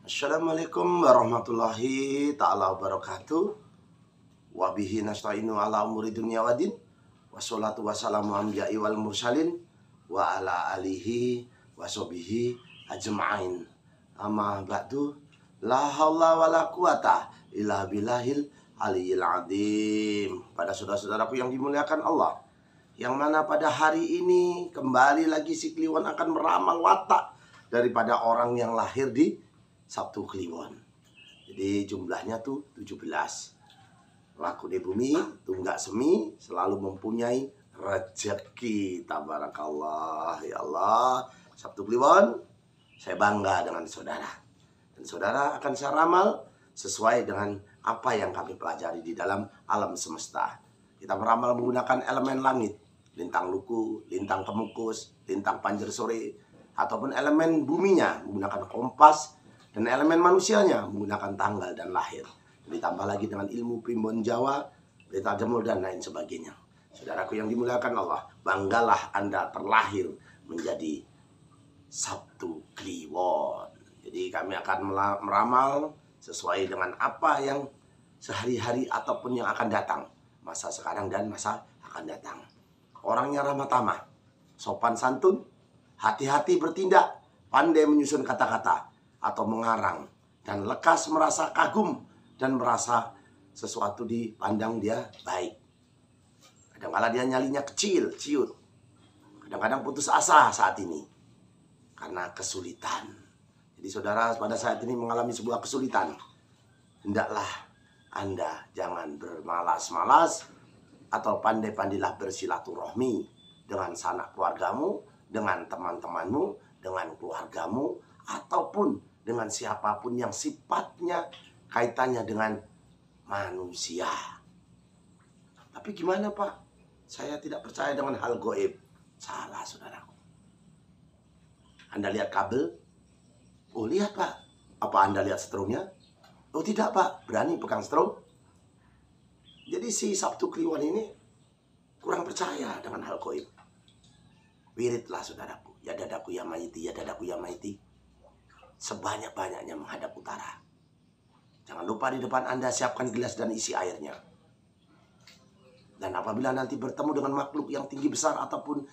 Assalamualaikum warahmatullahi ta'ala wabarakatuh. Wabihi nasta'inu ala umuri dunia wadin. Wassalatu wassalamu anbiya'i wal mursalin. Wa ala alihi wasobihi ajma'in. Amma ba'du. La hawla wa la quwata illa billahil aliyil adim. Pada saudara-saudaraku yang dimuliakan Allah, yang mana pada hari ini kembali lagi si Kliwon akan meramal watak daripada orang yang lahir di Sabtu Kliwon. Jadi jumlahnya tuh 17. Laku di bumi, tunggak semi, selalu mempunyai rezeki. Tabarakallah, ya Allah. Sabtu Kliwon, saya bangga dengan saudara. Dan saudara akan saya ramal sesuai dengan apa yang kami pelajari di dalam alam semesta. Kita meramal menggunakan elemen langit, lintang luku, lintang kemukus, lintang panjer sore, ataupun elemen buminya menggunakan kompas, dan elemen manusianya menggunakan tanggal dan lahir. Ditambah lagi dengan ilmu primbon Jawa, berita jemur dan lain sebagainya. Saudaraku yang dimuliakan Allah, banggalah Anda terlahir menjadi Sabtu Kliwon. Jadi kami akan meramal sesuai dengan apa yang sehari-hari ataupun yang akan datang, masa sekarang dan masa akan datang. Orangnya ramah tamah, sopan santun, hati-hati bertindak, pandai menyusun kata-kata atau mengarang, dan lekas merasa kagum dan merasa sesuatu dipandang dia baik. Kadang-kadang dia nyalinya kecil, ciut. Kadang-kadang putus asa saat ini karena kesulitan. Jadi saudara pada saat ini mengalami sebuah kesulitan, hendaklah Anda jangan bermalas-malas atau pandai-pandailah bersilaturahmi dengan sanak keluargamu, dengan teman-temanmu, dengan keluargamu, ataupun dengan siapapun yang sifatnya kaitannya dengan manusia. Tapi gimana Pak? Saya tidak percaya dengan hal goib. Salah saudaraku. Anda lihat kabel? Oh lihat Pak. Apa Anda lihat stromnya? Oh tidak Pak. Berani pegang strom? Jadi si Sabtu Kliwon ini kurang percaya dengan hal goib. Wiridlah saudaraku. Ya dadaku ya maiti, ya dadaku ya maiti. Sebanyak-banyaknya menghadap utara. Jangan lupa di depan Anda siapkan gelas dan isi airnya. Dan apabila nanti bertemu dengan makhluk yang tinggi besar ataupun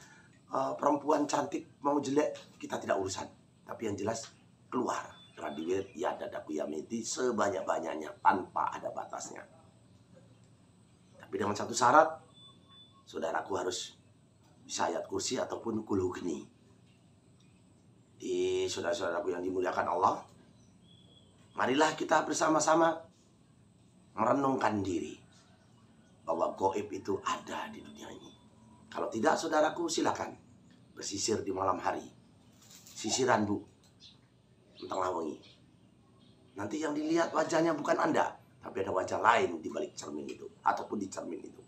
perempuan cantik mau jelek, kita tidak urusan. Tapi yang jelas keluar dengan diwirid ya dadaku ya maiti sebanyak-banyaknya tanpa ada batasnya. Tapi dengan satu syarat, saudaraku harus bisa ayat kursi ataupun kulhugni. Di saudara-saudaraku yang dimuliakan Allah, marilah kita bersama-sama merenungkan diri bahwa goib itu ada di dunia ini. Kalau tidak saudaraku silakan bersisir di malam hari. Sisiran Bu, tengah wengi. Nanti yang dilihat wajahnya bukan Anda, tapi ada wajah lain di balik cermin itu ataupun di cermin itu.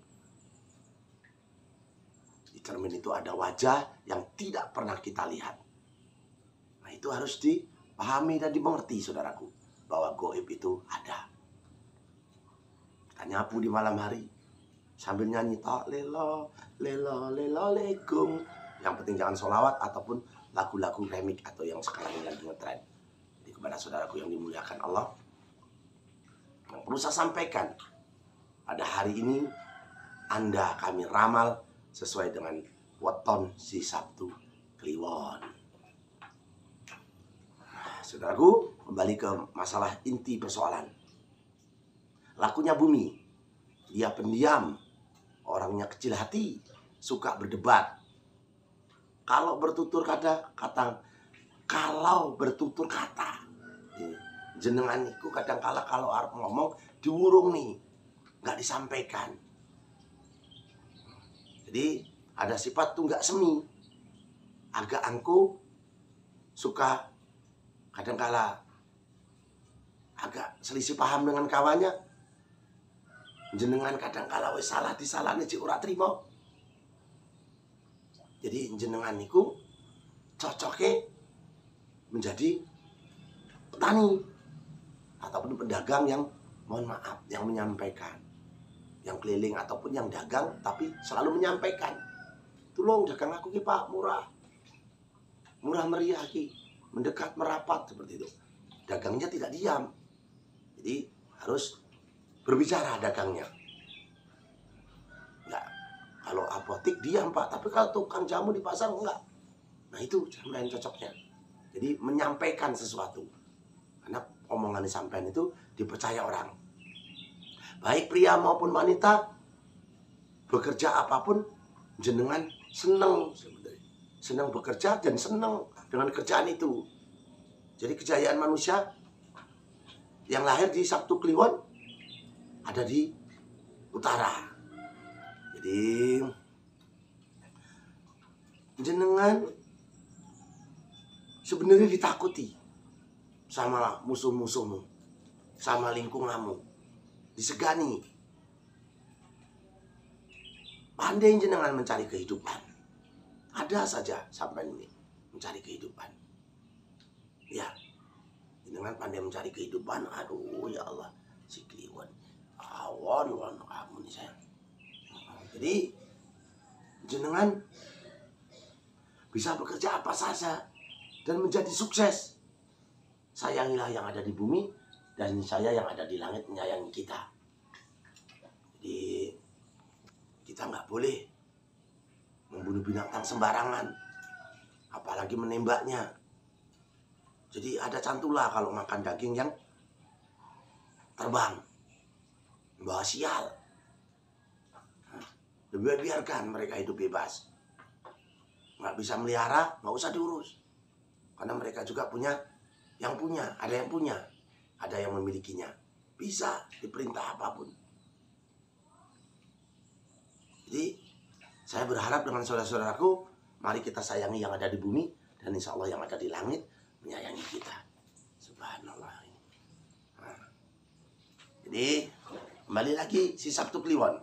Di cermin itu ada wajah yang tidak pernah kita lihat. Nah, itu harus dipahami dan dimengerti saudaraku, bahwa goib itu ada. Kita nyapu di malam hari sambil nyanyi tak lelo lelo lelo legum. Yang penting jangan sholawat ataupun lagu-lagu remix atau yang sekarang ini lagi ngetren. Jadi kepada saudaraku yang dimuliakan Allah, yang perlu saya sampaikan, pada hari ini Anda kami ramal sesuai dengan weton si Sabtu Kliwon. Saudaraku, kembali ke masalah inti persoalan. Lakunya bumi, dia pendiam, orangnya kecil hati, suka berdebat. Kalau bertutur kata, jenengan itu kadang-kala kalau arep ngomong diwurung nih, nggak disampaikan. Jadi ada sifat tunggak semi, agak angkuh, suka kadang-kala agak selisih paham dengan kawannya. Jenengan kadang-kala wis salah disalahne cik ora trima. Jadi jenengan niku cocoknya menjadi petani ataupun pedagang yang mohon maaf, yang menyampaikan, yang keliling ataupun yang dagang tapi selalu menyampaikan. Tolong dagang aku ki Pak, murah meriah ki. Mendekat merapat seperti itu. dagangnya tidak diam. Jadi harus berbicara dagangnya. Ya, kalau apotik diam Pak, tapi kalau tukang jamu di pasar enggak. Nah itu sampean cocoknya. Jadi menyampaikan sesuatu. Karena omongan disampaikan itu dipercaya orang. Baik pria maupun wanita, bekerja apapun, jenengan senang sebenarnya. Senang bekerja dan senang dengan kerjaan itu. Jadi kejayaan manusia yang lahir di Sabtu Kliwon ada di utara. Jadi jenengan sebenarnya ditakuti sama musuh-musuhmu, sama lingkunganmu, disegani. Pandai jenengan mencari kehidupan. Ada saja sampai ini mencari kehidupan. Ya, jenengan pandai mencari kehidupan. Aduh ya Allah, si Kliwon, awon kamu nih sayang. Jadi jenengan bisa bekerja apa saja dan menjadi sukses. Sayangilah yang ada di bumi, dan saya yang ada di langit menyayangi kita. Jadi kita nggak boleh membunuh binatang sembarangan, apalagi menembaknya. Jadi ada cantula kalau makan daging yang terbang, membawa sial. Lebih biarkan mereka hidup bebas. Nggak bisa melihara, nggak usah diurus. Karena mereka juga punya, ada yang punya, ada yang memilikinya. Bisa diperintah apapun. Jadi saya berharap dengan saudara-saudaraku, mari kita sayangi yang ada di bumi, dan insya Allah yang ada di langit menyayangi kita. Subhanallah. Nah, jadi kembali lagi si Sabtu Kliwon.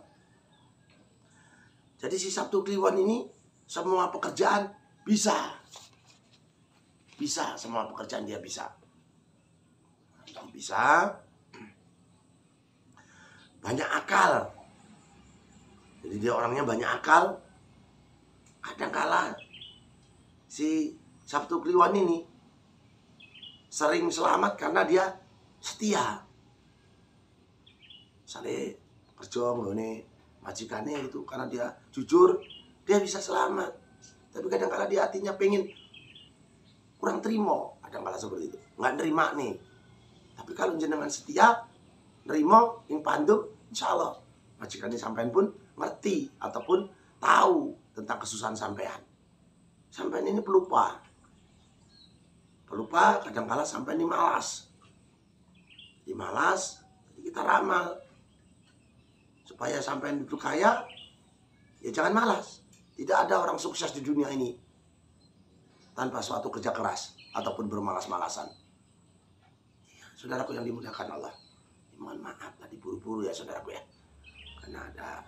Jadi si Sabtu Kliwon ini semua pekerjaan bisa. Bisa, semua pekerjaan dia bisa. Bisa. Banyak akal. Jadi dia orangnya banyak akal. Kadangkala si Sabtu Kliwon ini sering selamat karena dia setia. Misalnya kerja nggone majikannya itu karena dia jujur, dia bisa selamat. Tapi kadang-kala dia hatinya pengen kurang terima, kadang-kala seperti itu. Nggak nerima nih. Tapi kalau jenengan setia, nerima, yang panduk, insya Allah majikannya sampean pun ngerti ataupun tahu tentang kesusahan sampean. Sampean ini pelupa. Pelupa kadang-kala sampean ini malas. Jadi malas, jadi kita ramal. Supaya sampean itu kaya, ya jangan malas. Tidak ada orang sukses di dunia ini tanpa suatu kerja keras ataupun bermalas-malasan. Ya, saudaraku yang dimuliakan Allah. Mohon maaf tadi buru-buru ya saudaraku ya. Karena ada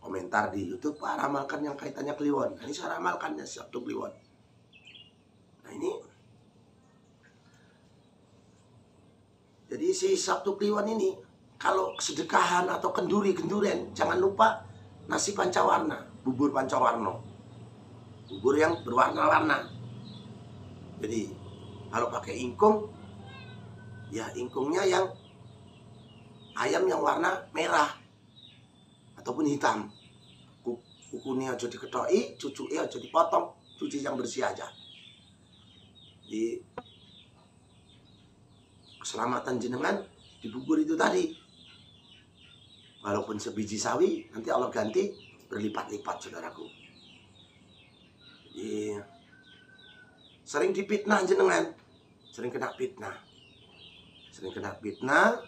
komentar di YouTube, Pak ramalkan yang kaitannya Kliwon. Nah, ini saya ramalkannya Sabtu Kliwon. Nah ini, jadi si Sabtu Kliwon ini, kalau sedekahan atau kenduri-kenduren, jangan lupa nasi pancawarna, bubur pancawarno. Bubur yang berwarna-warna. Jadi kalau pakai ingkung, ya ingkungnya yang ayam yang warna merah ataupun hitam. Kukunya aja diketoki, cucunya aja dipotong, cuci yang bersih aja. Di keselamatan jenengan di bubur itu tadi. Walaupun sebiji sawi, nanti Allah ganti berlipat-lipat saudaraku. Jadi sering dipitnah jenengan, sering kena fitnah. Sering kena fitnah.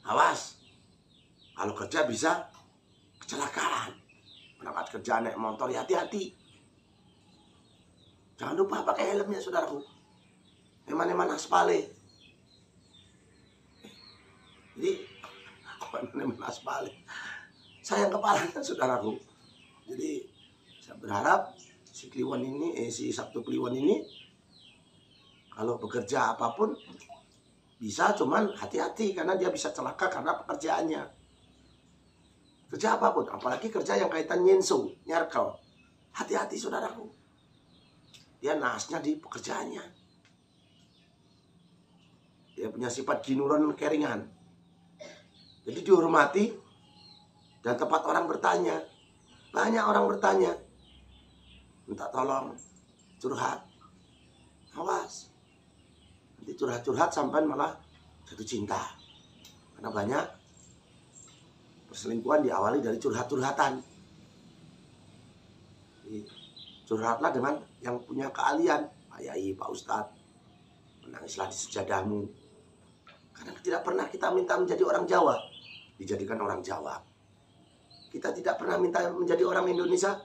Awas, kalau kerja bisa kecelakaan. Berangkat kerja naik motor, ya hati-hati. Jangan lupa pakai helmnya saudaraku. Eman-eman aspale. Jadi, eman-eman aspale. Sayang kepalanya saudaraku. Jadi, saya berharap si Kliwon ini, si Sabtu Kliwon ini, kalau bekerja apapun, bisa, cuman hati-hati karena dia bisa celaka karena pekerjaannya. Kerja apapun, apalagi kerja yang kaitan nyensu, nyarkel. Hati-hati saudaraku. dia naasnya di pekerjaannya. Dia punya sifat ginuron keringan. Jadi dihormati dan tempat orang bertanya. Banyak orang bertanya. Minta tolong, curhat. Awas. Nanti curhat-curhat sampai malah jatuh cinta. Karena banyak perselingkuhan diawali dari curhat-curhatan. Jadi, curhatlah dengan yang punya keahlian. Pak Yai, Pak Ustadz. Menangislah di sejadahmu. Karena tidak pernah kita minta menjadi orang Jawa. Dijadikan orang Jawa. Kita tidak pernah minta menjadi orang Indonesia.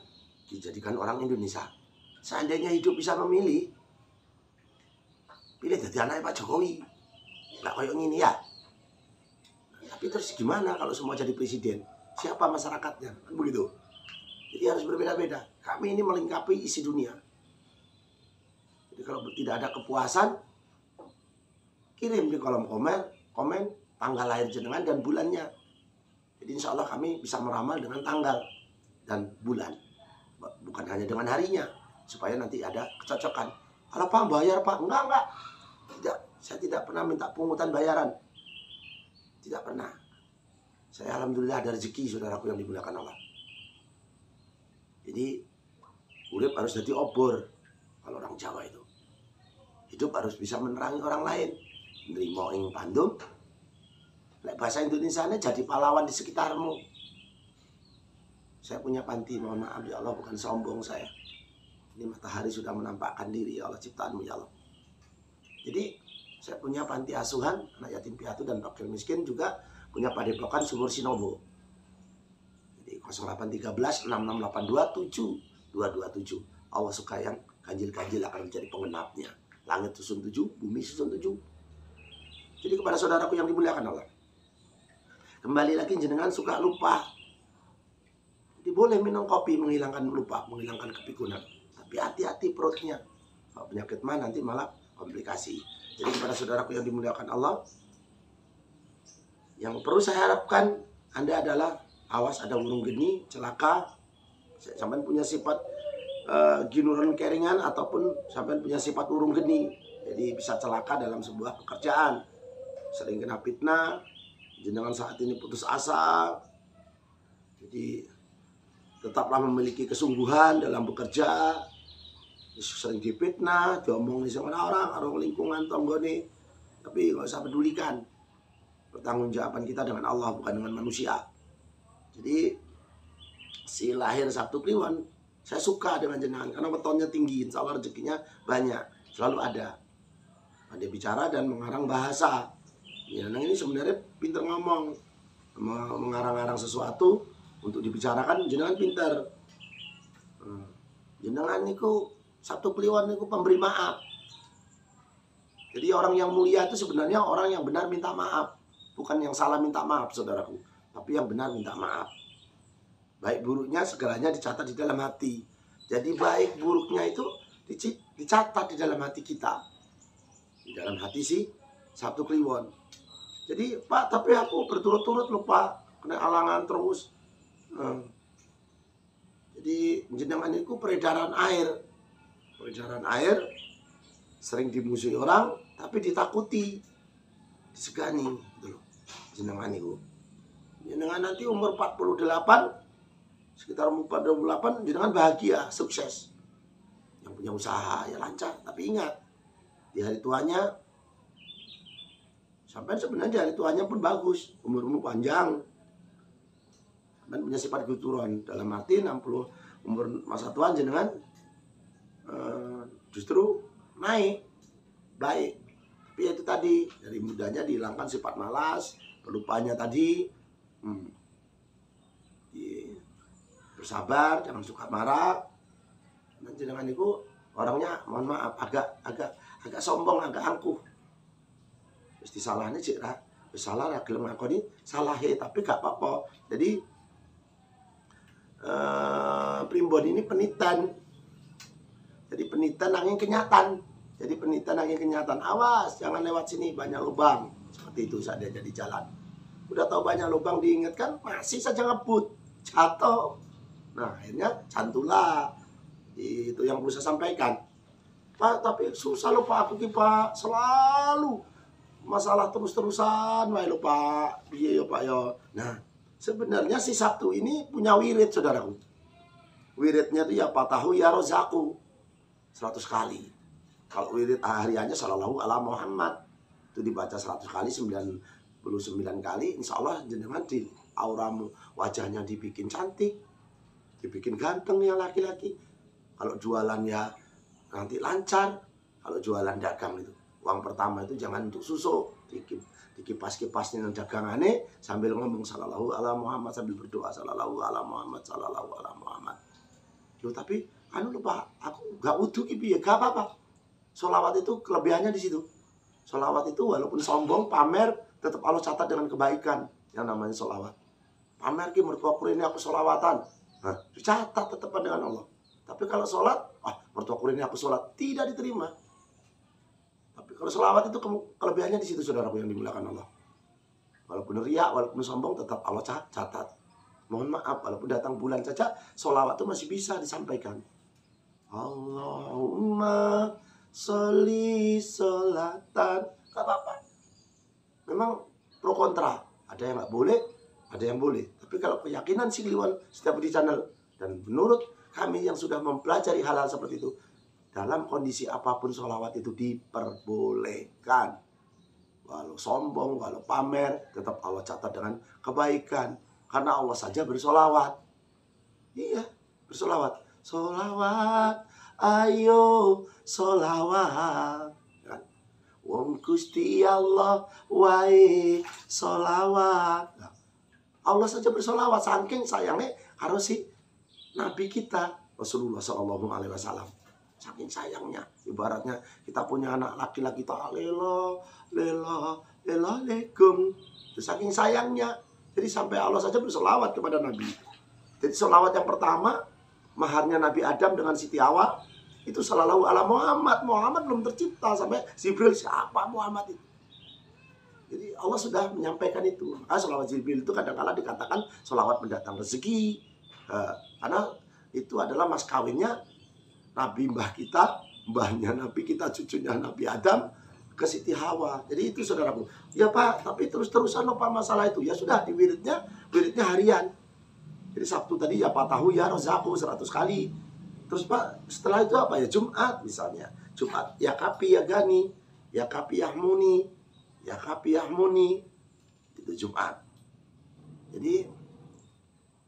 Dijadikan orang Indonesia. Seandainya hidup bisa memilih, pilih jadi anaknya Pak Jokowi. Nggak kayak gini ya. Tapi terus gimana kalau semua jadi presiden? Siapa masyarakatnya? Kan begitu. Jadi harus berbeda-beda. Kami ini melengkapi isi dunia. Jadi kalau tidak ada kepuasan, kirim di kolom komen tanggal lahir jenengan dan bulannya. Jadi insya Allah kami bisa meramal dengan tanggal dan bulan. Bukan hanya dengan harinya. Supaya nanti ada kecocokan. Kalau Pak bayar Pak? Enggak. Tidak, saya tidak pernah minta pungutan bayaran. Tidak pernah. Saya alhamdulillah ada rezeki saudaraku yang dimuliakan Allah. Jadi urip harus jadi obor. Kalau orang Jawa itu hidup harus bisa menerangi orang lain. Nrimo ing pandum. Lek bahasa Indonesianya jadi pahlawan di sekitarmu. Saya punya panti, mohon maaf ya Allah, bukan sombong saya. Ini matahari sudah menampakkan diri ya Allah, ciptaanmu ya Allah. Jadi saya punya panti asuhan anak yatim piatu dan fakir miskin, juga punya padepokan Sumur Sinobo. Jadi 0813 6682 7227. Allah suka yang ganjil-ganjil akan menjadi pengenapnya. Langit susun 7, bumi susun 7. Jadi kepada saudaraku yang dimuliakan Allah, kembali lagi jenengan suka lupa. Jadi boleh minum kopi menghilangkan lupa, menghilangkan kepikunan. Tapi hati-hati perutnya. Kalau penyakit mah nanti malah komplikasi. Jadi kepada saudaraku yang dimuliakan Allah, yang perlu saya harapkan Anda adalah awas ada burung geni, celaka. Sampai punya sifat ginuran keringan ataupun sampai punya sifat burung geni. Jadi bisa celaka dalam sebuah pekerjaan. Sering kena fitnah. Jenengan saat ini putus asa. Jadi tetaplah memiliki kesungguhan dalam bekerja. Sering difitnah, diomongin sama orang lingkungan tonggone. Tapi nggak usah pedulikan. Pertanggungjawaban kita dengan Allah, bukan dengan manusia. Jadi si lahir Sabtu Kliwon, saya suka dengan jenengan karena wetonnya tinggi, insya Allah rezekinya banyak, selalu ada. Dia bicara dan mengarang bahasa. Ya, nah ini sebenarnya pinter ngomong, mengarang-arang sesuatu untuk dibicarakan. Jenengan pinter. Jenengan niku Sabtu Kliwon niku pemberi maaf. Jadi orang yang mulia itu sebenarnya orang yang benar minta maaf, bukan yang salah minta maaf, saudaraku. Tapi yang benar minta maaf. Baik buruknya segalanya dicatat di dalam hati. Jadi baik buruknya itu dicatat di dalam hati kita. Di dalam hati si Sabtu Kliwon. Jadi Pak, tapi aku berturut-turut lupa, kena halangan terus. Jadi jenengan itu peredaran air. Peredaran air sering dimusuhi orang, tapi ditakuti, disegani gitu loh. Jenengan itu. Jenengan nanti umur 48, sekitar umur 48, jenengan bahagia, sukses. Yang punya usaha ya lancar, tapi ingat di hari tuanya, sampai sebenarnya di hari tuanya pun bagus, umur panjang. Dan punya sifat guturon, dalam arti 60 umur masa tua jenengan justru naik, baik. Tapi itu tadi, dari mudanya dihilangkan sifat malas, pelupanya tadi, bersabar, jangan suka marah. Dan jenengan itu orangnya, mohon maaf, agak sombong, agak angkuh. Terus disalahnya cik lah, salah lah, gelem ngakoni salah ya, tapi gak apa-apa. Jadi primbon ini penitan. Jadi penitan angin kenyataan. Jadi penitan angin kenyataan. Awas, jangan lewat sini, banyak lubang. Seperti itu saja jadi jalan. Udah tahu banyak lubang diingatkan, masih saja ngebut, jatuh. Nah akhirnya cantulah. Itu yang perlu saya sampaikan. Pak, tapi susah loh Pak, aku ki Pak, selalu masalah terus-terusan, wae lo Pak, iya ya Pak ya. Nah, sebenarnya si Sabtu ini punya wirid, saudaraku. Wiridnya itu ya Fatahu ya Rozaku 100 kali. Kalau wirid hariannya sallallahu ala Muhammad itu dibaca 100 kali, 99 kali, insya Allah jenengan di auramu wajahnya dibikin cantik, dibikin ganteng ya laki-laki. Kalau jualan ya nanti lancar. Kalau jualan dagang itu uang pertama itu jangan untuk susu, dikipas-kipasin dagangannya sambil ngomong sallallahu ala Muhammad, sambil berdoa sallallahu ala Muhammad, sallallahu ala Muhammad. Loh, tapi anu lupa, aku gak wudu ki ya gak apa-apa. Sholawat itu kelebihannya di situ. Sholawat itu walaupun sombong, pamer, tetap Allah catat dengan kebaikan yang namanya sholawat. Pamer ki mertuaku ini aku sholawatan, nah dicatat tetap dengan Allah. Tapi kalau sholat, mertuaku ini aku sholat, tidak diterima. Tapi kalau sholawat itu kelebihannya di situ, saudaraku yang dimuliakan Allah. Walaupun riak, walaupun sombong, tetap Allah catat. Mohon maaf, walaupun datang bulan saja, sholawat itu masih bisa disampaikan. Allahumma sholli sholatan. Gak apa-apa. Memang pro kontra. Ada yang gak boleh, ada yang boleh. Tapi kalau keyakinan si Kliwon setiap di channel, dan menurut kami yang sudah mempelajari hal-hal seperti itu, dalam kondisi apapun sholawat itu diperbolehkan. Walau sombong, walau pamer, tetap Allah catat dengan kebaikan. Karena Allah saja bersolawat. Iya, bersolawat. Solawat, ayo solawat. Kan? Wong Gusti Allah, wae solawat. Nah, Allah saja bersolawat. Saking sayangnya harus si Nabi kita, Rasulullah SAW. Saking sayangnya. Ibaratnya kita punya anak laki-laki, ta'alelo, lela, legum. Saking sayangnya. Jadi sampai Allah saja bersolawat kepada Nabi. Jadi solawat yang pertama, maharnya Nabi Adam dengan Siti Hawa, itu sallallahu ala Muhammad. Muhammad belum tercipta sampai Jibril, siapa Muhammad itu? Jadi Allah sudah menyampaikan itu. Maka solawat Jibril itu kadang-kala dikatakan solawat mendatang rezeki. Karena itu adalah mas kawinnya Nabi mbah kita, mbahnya Nabi kita, cucunya Nabi Adam, ke Siti Hawa. Jadi itu saudaraku. Ya Pak, tapi terus-terusan loh Pak masalah itu. Ya sudah, di wiridnya harian. Jadi Sabtu tadi ya Fatahu ya Rozaku 100 kali. Terus Pak, setelah itu apa ya? Jumat misalnya. Jumat ya Kapi ya Gani, ya Kapi ya Muni, ya Kapi ya Muni. Itu Jumat. Jadi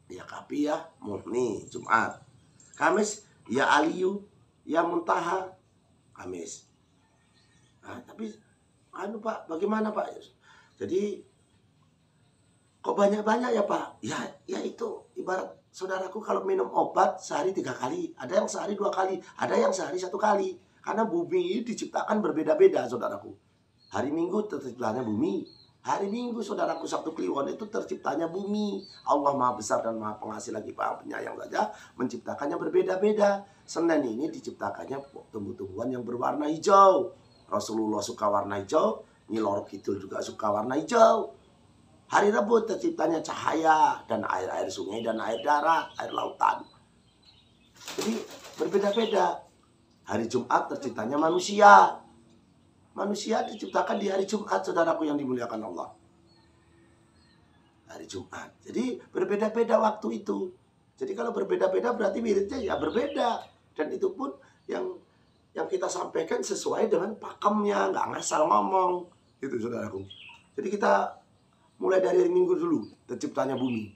ya Kapi ya Muni Jumat. Kamis ya Aliyu ya Muntaha Kamis. Nah, tapi anu Pak, bagaimana Pak? Jadi kok banyak-banyak ya Pak? Ya itu ibarat saudaraku kalau minum obat sehari 3 kali, ada yang sehari 2 kali, ada yang sehari 1 kali. Karena bumi diciptakan berbeda-beda saudaraku. Hari Minggu terciptanya bumi, hari Minggu saudaraku Sabtu Kliwon itu terciptanya bumi. Allah Maha Besar dan Maha Pengasih lagi Pak Penyayang saja menciptakannya berbeda-beda. Senin ini diciptakannya tumbuh-tumbuhan yang berwarna hijau. Rasulullah suka warna hijau, Nyi Loro Kidul juga suka warna hijau. Hari Rabu terciptanya cahaya dan air-air sungai dan air darat, air lautan. Jadi berbeda-beda. Hari Jumat terciptanya manusia. Manusia diciptakan di hari Jumat, saudaraku yang dimuliakan Allah. Hari Jumat. Jadi berbeda-beda waktu itu. Jadi kalau berbeda-beda berarti wiridnya ya berbeda. Dan itu pun yang kita sampaikan sesuai dengan pakemnya, nggak ngasal ngomong. Gitu saudaraku. Jadi kita mulai dari hari Minggu dulu, terciptanya bumi.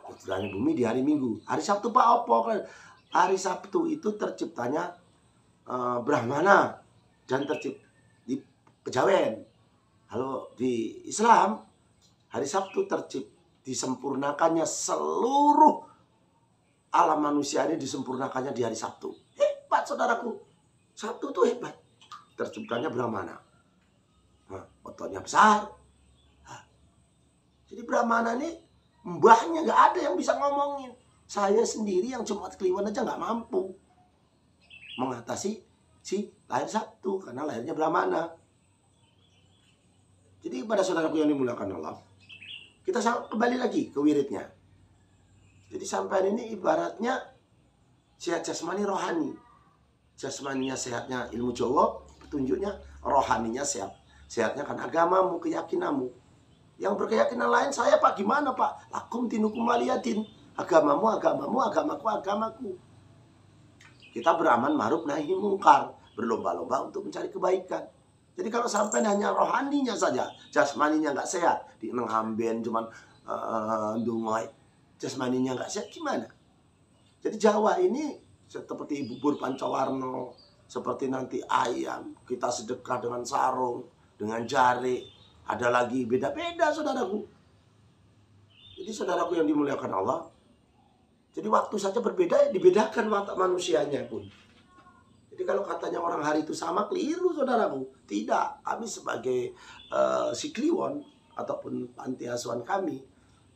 Terciptanya bumi di hari Minggu. Hari Sabtu Pak Opo. Hari Sabtu itu terciptanya Brahmana dan tercipta di Kejawen. Kalau di Islam hari Sabtu disempurnakannya seluruh alam manusia ini, disempurnakannya di hari Sabtu. Hebat saudaraku. Sabtu tuh hebat. Terciptanya Brahmana. Nah, otornya besar. Nah, jadi Brahmana ini mbahnya nggak ada yang bisa ngomongin. Saya sendiri yang Jumat Kliwon aja nggak mampu mengatasi si lahir Sabtu karena lahirnya Brahmana. Jadi pada saudaraku yang dimuliakan Allah, kita kembali lagi ke wiridnya. Jadi sampai ini ibaratnya sehat jasmani rohani. Jasmaninya sehatnya ilmu Jawa, petunjuknya, rohaninya sehat. Sehatnya kan agamamu, keyakinanmu. Yang berkeyakinan lain, saya Pak gimana Pak? Lakum dinukum waliyadin. Agamamu, agamamu, agamaku, agamaku. Kita beramal ma'ruf nahi mungkar, berlomba-lomba untuk mencari kebaikan. Jadi kalau sampai hanya rohaninya saja, jasmaninya nggak sehat, di ngamben cuman dungoy, jasmaninya nggak sehat, gimana? Jadi Jawa ini seperti bubur pancawarno, seperti nanti ayam, kita sedekah dengan sarung, dengan jari, ada lagi beda-beda saudaraku. Jadi saudaraku yang dimuliakan Allah, jadi waktu saja berbeda, dibedakan watak manusianya pun. Jadi kalau katanya orang hari itu sama, keliru saudaraku. Tidak, kami sebagai Sikliwon ataupun panti asuhan kami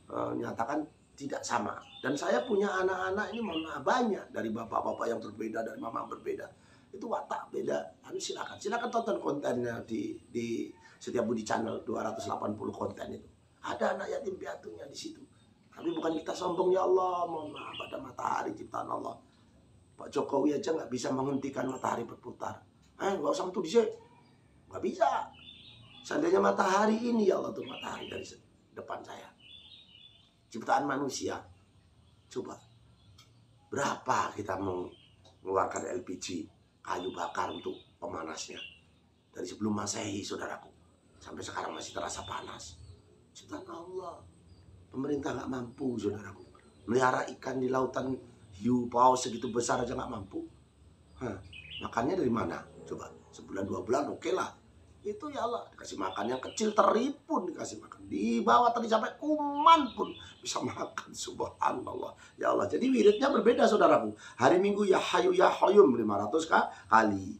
menyatakan tidak sama. Dan saya punya anak-anak ini banyak dari bapak-bapak yang berbeda, dari mama yang berbeda. Itu watak beda. Kami silakan tonton kontennya di Setiap Budi Channel 280 konten itu. Ada anak yatim piatunya di situ. Tapi bukan kita sombong, ya Allah, mohon maaf, pada matahari ciptaan Allah. Pak Jokowi aja nggak bisa menghentikan matahari berputar. Nggak usah tuh disini. Nggak bisa. Seandainya matahari ini, ya Allah tuh matahari dari depan saya. Ciptaan manusia. Coba. Berapa kita mengeluarkan LPG, kayu bakar untuk pemanasnya. Dari sebelum Masehi, saudaraku. Sampai sekarang masih terasa panas. Ciptaan Allah. Pemerintah nggak mampu, saudaraku. Melihara ikan di lautan hiu paus segitu besar aja nggak mampu. Makannya dari mana? Coba sebulan 2 bulan oke lah. Itu ya Allah, dikasih makan yang kecil teri pun dikasih makan. Di bawah tadi sampai kuman pun bisa makan. Subhanallah. Ya Allah, jadi wiridnya berbeda saudaraku. Hari Minggu ya Hayu ya Qayyum 500 kali.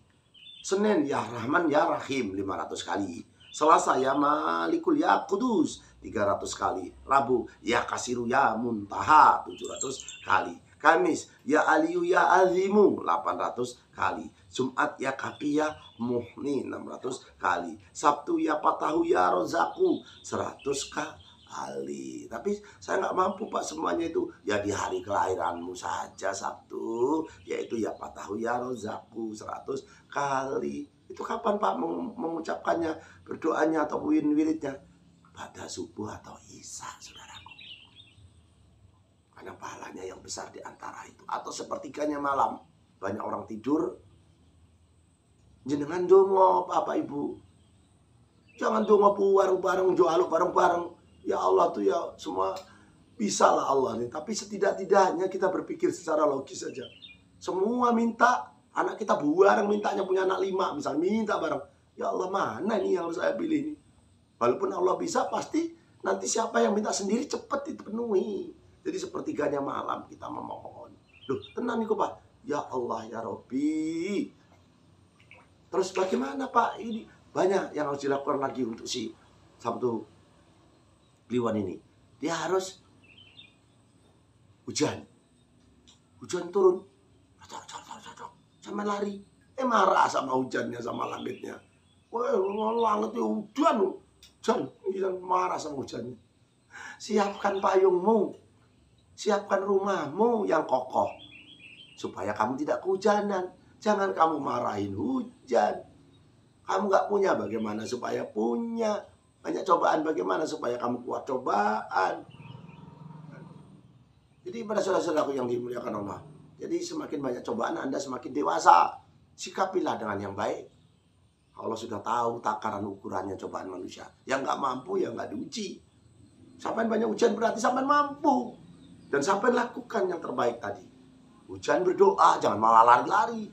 Senin ya Rahman ya Rahim 500 kali. Selasa ya Malikul ya Kudus 300 kali. Rabu ya Kasiru ya Muntaha 700 kali. Kamis ya Aliyu ya Azimu 800 kali. Jumat ya Kaki ya Muhni 600 kali. Sabtu ya Patahu ya Rozaku 100 kali. Tapi saya nggak mampu Pak semuanya itu. Ya di hari kelahiranmu saja Sabtu, yaitu ya Patahu ya Rozaku 100 kali. Itu kapan Pak mengucapkannya, berdoanya atau wiridnya? Pada subuh atau isya, saudaraku. Karena pahalanya yang besar di antara itu. Atau sepertiganya malam. Banyak orang tidur. Jenengan dongo, Bapak Ibu. Jangan dongo bareng-bareng, doa bareng-bareng. Ya Allah tuh ya semua bisa lah Allah nih. Tapi setidak-tidaknya kita berpikir secara logis saja. Semua minta, anak kita bareng mintanya punya anak 5. Misalnya minta bareng. Ya Allah mana nih yang harus saya pilih nih. Walaupun Allah bisa pasti nanti siapa yang minta sendiri cepat dipenuhi. Jadi sepertiganya malam kita memohon. Loh, tenang nih kok Pak. Ya Allah ya Robbi. Terus bagaimana Pak? Ini banyak yang harus dilakukan lagi untuk si Sabtu Kliwon ini. Dia harus hujan. Hujan turun. Sama lari. Marah sama hujannya, sama langitnya. Wah, langitnya hujan. Hujan marah sama hujannya. Siapkan payungmu. Siapkan rumahmu yang kokoh. Supaya kamu tidak kehujanan. Jangan kamu marahin hujan. Kamu gak punya, bagaimana supaya punya. Banyak cobaan, bagaimana supaya kamu kuat cobaan. Jadi pada saudara-saudaraku yang dimuliakan Allah. Jadi semakin banyak cobaan Anda semakin dewasa. Sikapilah dengan yang baik. Allah sudah tahu takaran ukurannya cobaan manusia. Yang gak mampu ya gak diuji. Sampai banyak ujian berarti sampai mampu. Dan sampai lakukan yang terbaik tadi. Hujan berdoa, jangan malah lari-lari.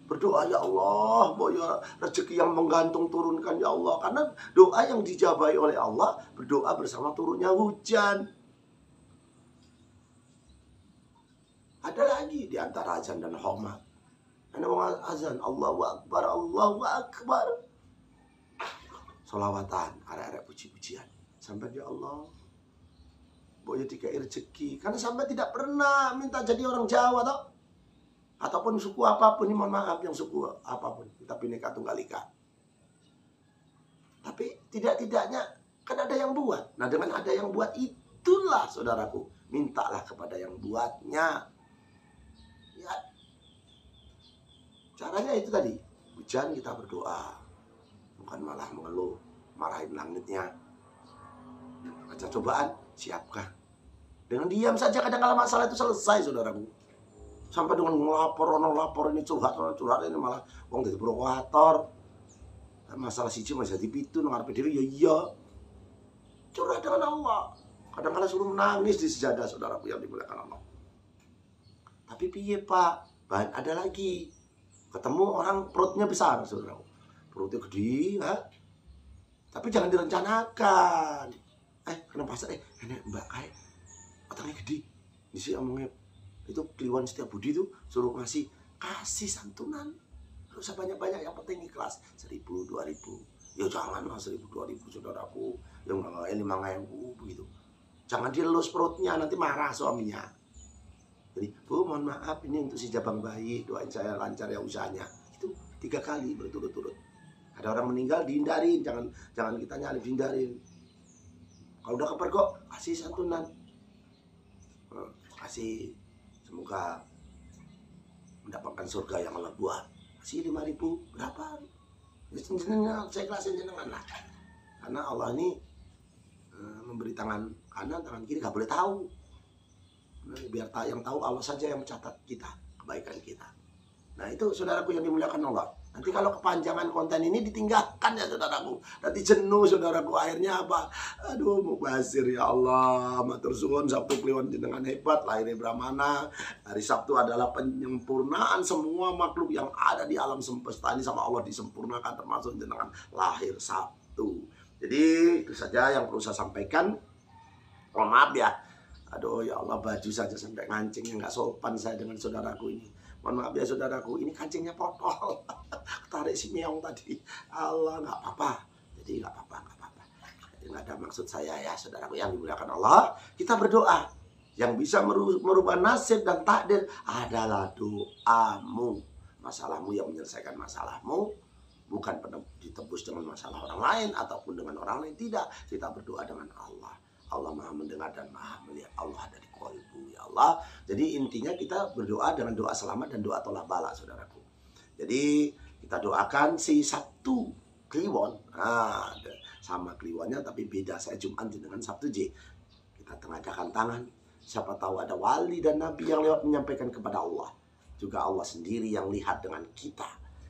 Berdoa, ya Allah, ya rezeki yang menggantung turunkan ya Allah. Karena doa yang dijabahi oleh Allah, berdoa bersama turunnya hujan. Ada lagi di antara azan dan khomat. Anda mau azan, Allahu Akbar, Allahu Akbar. Solawatan, arek-arek puji-pujian. Sampai ya Allah. Boyo dikai rezeki. Karena sampai tidak pernah minta jadi orang Jawa toh. Ataupun suku apapun, ini mohon maaf yang suku apapun. Kita Bhinneka Tunggal Ika. Tapi tidak-tidaknya kan ada yang buat. Nah dengan ada yang buat itulah saudaraku. Mintalah kepada yang buatnya. Ya. Caranya itu tadi, hujan kita berdoa, bukan malah mengeluh, marahin langitnya. Ada cobaan, siapkan. Dengan diam saja kadang-kala masalah itu selesai, saudaraku. Sampai dengan ngelapor ini curhat ini malah wong jadi provokator. Masalah siji masih jadi pitu ngarepe dhewe ya iya. Curhat dengan Allah. Kadang-kala suruh menangis di sejadah, saudaraku yang dimuliakan Allah. Tapi piye Pak? Bahan ada lagi. Ketemu orang perutnya besar, saudaraku. Perutnya gede, ha? Tapi jangan direncanakan. Kenapa ini Mbak kayak otaknya gede. Di sini omongnya itu Kliwon Setiabudi itu suruh kasih santunan. Gak usah banyak-banyak, yang penting ikhlas. 1.000, 2.000. Ya janganlah 1.000, 2.000, saudaraku. Yang 5.000 begitu. Jangan dilus perutnya, nanti marah suaminya. Jadi, Bu, mohon maaf ini untuk si Jabang bayi, doain saya lancar ya usahanya. Itu 3 kali berturut-turut. Ada orang meninggal dihindarin, jangan kita nyalip, dihindarin. Kalau udah kepergok, kasih santunan. Kasih, semoga mendapatkan surga yang Allah buat. Kasih 5.000, berapa? Saya ikhlasin jenengan lah. Karena Allah ini memberi tangan kanan, tangan kiri, gak boleh tahu. Biar yang tahu Allah saja yang mencatat kita, kebaikan kita. Nah itu saudaraku yang dimuliakan Allah. Nanti kalau kepanjangan konten ini ditinggalkan ya saudaraku. Nanti jenuh saudaraku, akhirnya apa? Aduh mubazir ya Allah. Matur suwun Sabtu Kliwon jenengan hebat, lahirnya Brahmana. Hari Sabtu adalah penyempurnaan semua makhluk yang ada di alam semesta ini sama Allah disempurnakan, termasuk jenengan lahir Sabtu. Jadi itu saja yang perlu saya sampaikan. Mohon maaf ya. Aduh ya Allah, baju saja sampai ngancingnya nggak sopan saya dengan saudaraku ini. Mohon maaf ya saudaraku, ini kancingnya potol. Tarik si meong tadi. Allah, nggak apa-apa. Jadi nggak apa-apa. Jadi nggak ada maksud saya ya saudaraku yang dimuliakan Allah. Kita berdoa. Yang bisa merubah nasib dan takdir adalah doamu. Masalahmu yang menyelesaikan masalahmu. Bukan ditebus dengan masalah orang lain ataupun dengan orang lain. Tidak. Kita berdoa dengan Allah. Allah maha mendengar dan maha melihat. Allah ada di qalbu ya Allah. Jadi intinya kita berdoa dengan doa selamat dan doa tolak bala saudaraku. Jadi kita doakan si Sabtu Kliwon. Nah, sama Kliwonnya tapi beda. Saya Jumat dengan Sabtu J. Kita tengahkan tangan. Siapa tahu ada wali dan nabi yang lewat menyampaikan kepada Allah. Juga Allah sendiri yang lihat dengan kita.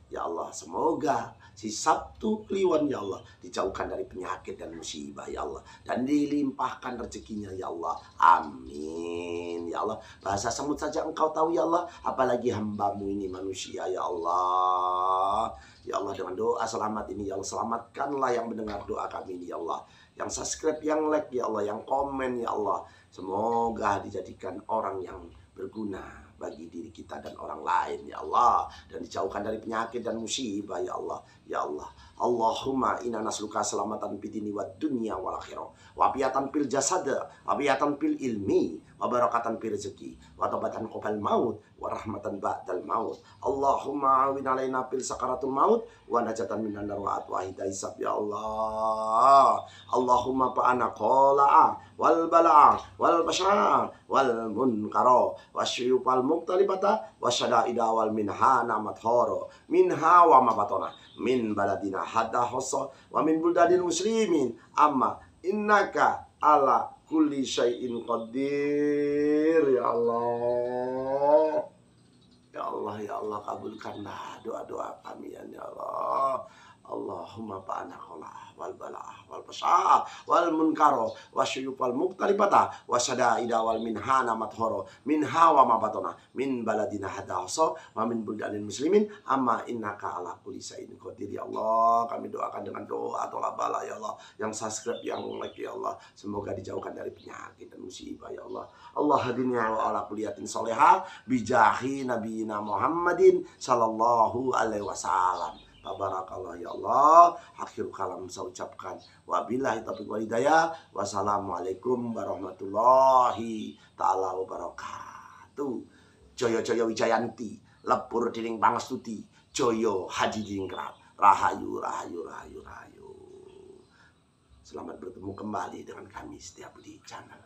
Ya Allah, semoga si Sabtu Kliwon ya Allah dijauhkan dari penyakit dan musibah ya Allah, dan dilimpahkan rezekinya ya Allah. Amin ya Allah. Bahasa semut saja engkau tahu ya Allah, apalagi hambamu ini manusia ya Allah. Ya Allah, dengan doa selamat ini ya Allah, selamatkanlah yang mendengar doa kami ini ya Allah, yang subscribe, yang like ya Allah, yang komen ya Allah. Semoga dijadikan orang yang berguna bagi diri kita dan orang lain ya Allah, dan dijauhkan dari penyakit dan musibah ya Allah. Ya Allah, Allahumma inna nasluka selamatan fid dini wad dunya wal akhirah, wa afiatan fil jasad, wa afiatan fil ilmi, wa barakatan fil rezeki, wa taubatan qabal maut, wa rahmatan ba'dal maut. Allahumma awin alaina fil sakaratul maut, wa najatan minan nar wa atwa hisab ya Allah. Allahumma fa'ana qala'a wal bala'a wal basya'a wal munkara wasyuyufal muqtalibata wasyada'ida wal minhana mathoro minha wa mabatona min baladina hadda hosso wa min buldadil muslimin amma innaka ala kulli syai'in qadir ya Allah. Ya Allah, ya Allah, kabulkanlah doa-doa kami ya Allah. Allahumma fa'ana qala wal bala'ah wal fasa'ah wal munkaro wasyuyufal muqtaribata wasyada'ida wal minhana mathoro minha wa mabatona min baladina hadahso wa min buldanil muslimin amma innaka ala kulli syai'in qadir ya Allah. Kami doakan dengan doa tolak bala ya Allah, yang subscribe, yang like ya Allah, semoga dijauhkan dari penyakit dan musibah ya Allah. Allah hadinya wa ala kuliyatin soleha bijahi nabiyina Muhammadin sallallahu alaihi wasallam. Tabarakallah ya Allah. Akhir kalam saya ucapkan wabillahi taufiq wal hidayah. Wassalamualaikum warahmatullahi taala wabarakatuh. Joyo Joyo Wijayanti, lepur diring pangestuti, Joyo Haji Dingkrat, rahayu rahayu rahayu rahayu. Selamat bertemu kembali dengan kami setiap di channel